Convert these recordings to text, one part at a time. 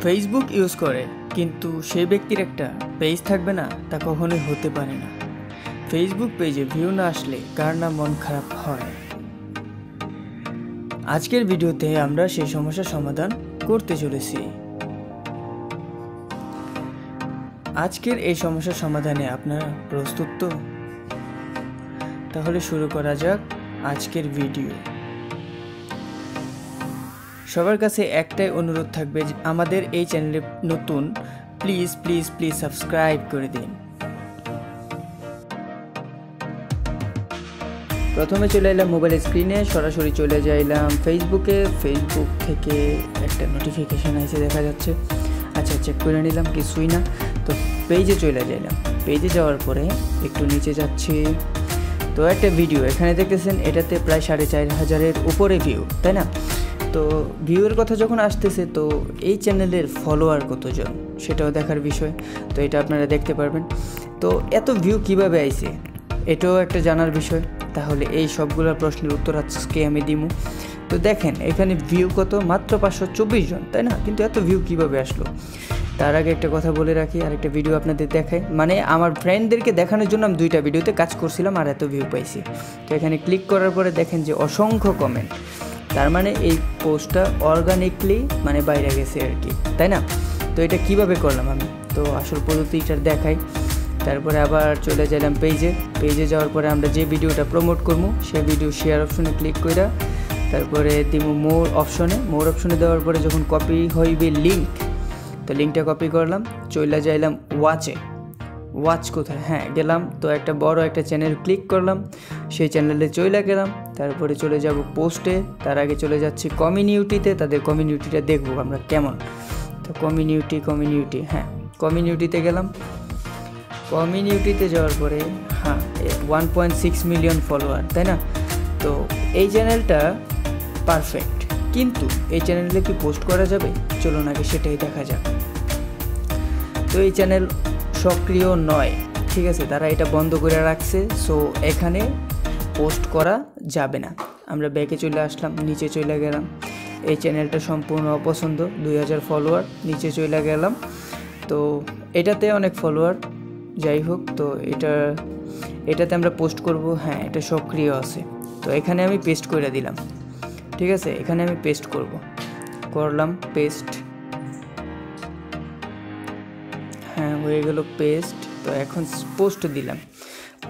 Facebook use করে কিন্তু সেই ব্যক্তির একটা পেজ থাকবে না, তা কখনোই হতে পারে না। ফেসবুক পেজে ভিউ না আসলে কার না মন খারাপ হয়। আজকের ভিডিওতে আমরা সেই সমস্যার সমাধান করতে চলেছি। আজকের এই সমস্যার সমাধানে আপনারা প্রস্তুত তো? তাহলে শুরু করা যাক আজকের ভিডিও। সবার কাছে একটাই অনুরোধ থাকবে যে আমাদের এই চ্যানেলে নতুন, প্লিজ প্লিজ প্লিজ সাবস্ক্রাইব করে দিন। প্রথমে চলে এলাম মোবাইল স্ক্রিনে, সরাসরি চলে যাইলাম ফেসবুকে। ফেসবুক থেকে একটা নোটিফিকেশান এসে দেখা যাচ্ছে, আচ্ছা চেক করে নিলাম, কিছুই না। তো পেজে চলে যাইলাম। পেজে যাওয়ার পরে একটু নিচে যাচ্ছি, তো একটা ভিডিও এখানে দেখতেছেন, এটাতে প্রায় 4500-এর উপরে ভিউ, তাই না? তো ভিউয়ের কথা যখন আসতেছে, তো এই চ্যানেলের ফলোয়ার কতজন সেটাও দেখার বিষয়। তো এটা আপনারা দেখতে পারবেন। তো এত ভিউ কিভাবে আইছে এটাও একটা জানার বিষয়। তাহলে এই সবগুলো প্রশ্নের উত্তর আজকে আমি দিব। তো দেখেন এখানে ভিউ কত, মাত্র 524 জন, তাই না? কিন্তু এত ভিউ কিভাবে আসলো? তার আগে একটা কথা বলে রাখি, আর একটা ভিডিও আপনাদের দেখাই। মানে আমার ফ্রেন্ডদেরকে দেখানোর জন্য আমি 2টা ভিডিওতে কাজ করছিলাম আর এত ভিউ পাইছি। তো এখানে ক্লিক করার পরে দেখেন যে অসংখ্য কমেন্ট, তার মানে এই পোস্টটা অর্গানিকলি মানে বাইরে গেছে আর কি, তাই না? তো এটা কিভাবে করলাম আমি, তো আসল পদ্ধতিটা দেখাই। তারপরে আবার চলে গেলাম পেজে যাওয়ার পরে আমরা যে ভিডিওটা প্রমোট করবো সেই ভিডিও শেয়ার অপশনে ক্লিক করে তারপরে দিব মোর অপশনে দেওয়ার পরে যখন কপি হইবে লিঙ্ক, তো লিঙ্কটা কপি করলাম, চলে যাইলাম ওয়াচ কোথায়, হ্যাঁ গেলাম। তো একটা বড় একটা চ্যানেল ক্লিক করলাম, সেই চ্যানেলে চলে গেলাম। তারপরে চলে যাব পোস্টে, তার আগে চলে যাচ্ছি কমিউনিটিতে, তাদের কমিউনিটিটা দেখবো আমরা কেমন। তো কমিউনিটি, হ্যাঁ কমিউনিটিতে গেলাম। কমিউনিটিতে যাওয়ার পরে হ্যাঁ 1.6 মিলিয়ন ফলোয়ার, তাই না? তো এই চ্যানেলটা পারফেক্ট, কিন্তু এই চ্যানেলে কি পোস্ট করা যাবে? চলুন আগে সেটাই দেখা যাক। তো এই চ্যানেল সক্রিয় নয়, ঠিক আছে, তারা এটা বন্ধ করে রাখছে। সো এখানে পোস্ট করা যাবে না। আমরা ব্যাকে চলে আসলাম, নিচে চলে গেলাম। এই চ্যানেলটা সম্পূর্ণ অপছন্দ, 2000 ফলোয়ার, নিচে চলে গেলাম। তো এটাতে অনেক ফলোয়ার, যাই হোক। তো এটাতে আমরা পোস্ট করব, হ্যাঁ এটা সক্রিয় আছে। তো এখানে আমি পেস্ট করে দিলাম, ঠিক আছে, এখানে আমি পেস্ট করলাম পেস্ট, হ্যাঁ হয়ে গেল পেস্ট। তো এখন পোস্ট দিলাম,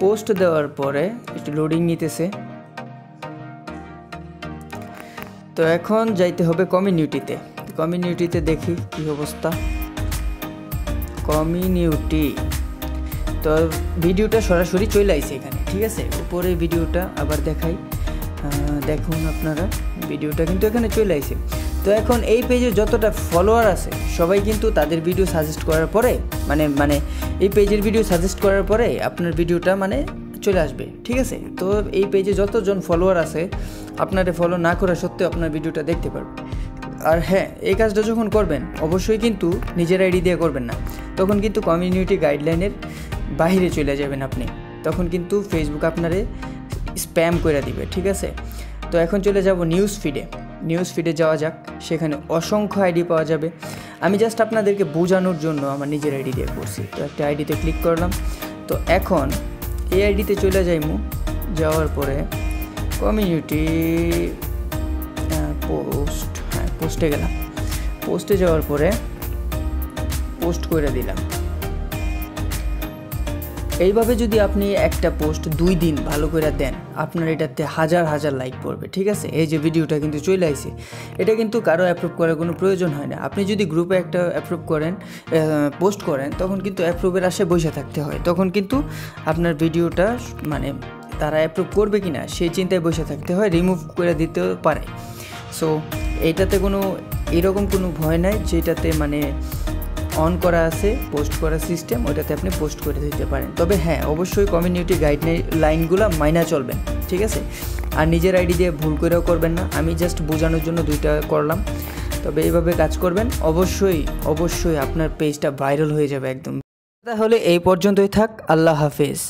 পোস্ট দেওয়ার পরে একটু লোডিং নিতেছে। তো এখন যাইতে হবে কমিউনিটিতে দেখি কি অবস্থা। কমিউনিটি, তো ভিডিওটা সরাসরি চলে আইছে এখানে, ঠিক আছে। উপরে ভিডিওটা আবার দেখাই, দেখুন আপনারা, ভিডিওটা কিন্তু এখানে চলে আইছে। তো এখন এই পেজে যতটা ফলোয়ার আছে সবাই কিন্তু তাদের ভিডিও সাজেস্ট করার পরে মানে এই পেজের ভিডিও সাজেস্ট করার পরে আপনার ভিডিওটা মানে চলে আসবে, ঠিক আছে। তো এই পেজে যতজন ফলোয়ার আছে আপনারা ফলো না করা সত্ত্বেও আপনার ভিডিওটা দেখতে পারবে। আর হ্যাঁ, এই কাজটা যখন করবেন অবশ্যই কিন্তু নিজের আইডি দিয়ে করবেন না, তখন কিন্তু কমিউনিটি গাইডলাইনের বাইরে চলে যাবেন আপনি, তখন কিন্তু ফেসবুক আপনারে স্প্যাম করে দিবে, ঠিক আছে। তো এখন চলে যাব নিউজ ফিডে যাওয়া যাক। সেখানে অসংখ্য আইডি পাওয়া যাবে। আমি জাস্ট আপনাদেরকে বোঝানোর জন্য আমার নিজের আইডি দিয়ে করছি। তো একটা আইডিতে ক্লিক করলাম। তো এখন এই আইডিতে চলে যাওয়ার পরে কমিউনিটি পোস্ট, হ্যাঁ পোস্টে গেলাম। পোস্টে যাওয়ার পরে পোস্ট করে দিলাম। এইভাবে যদি আপনি একটা পোস্ট 2 দিন ভালো করে দেন, আপনার এটাতে হাজার লাইক পড়বে, ঠিক আছে। এই যে ভিডিওটা কিন্তু চলে আসছে, এটা কিন্তু কারো অ্যাপ্রুভ করার কোনো প্রয়োজন হয় না। আপনি যদি গ্রুপে একটা পোস্ট করেন, তখন কিন্তু অ্যাপ্রুভের আশায় বসে থাকতে হয়, তখন কিন্তু আপনার ভিডিওটা মানে তারা অ্যাপ্রুভ করবে কি না সেই চিন্তায় বসে থাকতে হয়, রিমুভ করে দিতে পারে। সো এইটাতে এরকম কোনো ভয় নাই, যেটাতে মানে অন করা আছে পোস্ট করার সিস্টেম, ওইটাতে আপনি পোস্ট করে দিতে পারেন। তবে হ্যাঁ, অবশ্যই কমিউনিটি গাইডলাইনগুলো মাইনা চলবেন, ঠিক আছে। আর নিজের আইডি দিয়ে ভুল করেও করবেন না, আমি জাস্ট বোঝানোর জন্য 2টা করলাম। তবে এইভাবে কাজ করবেন, অবশ্যই আপনার পেজটা ভাইরাল হয়ে যাবে একদম। তাহলে এই পর্যন্তই থাক, আল্লাহ হাফেজ।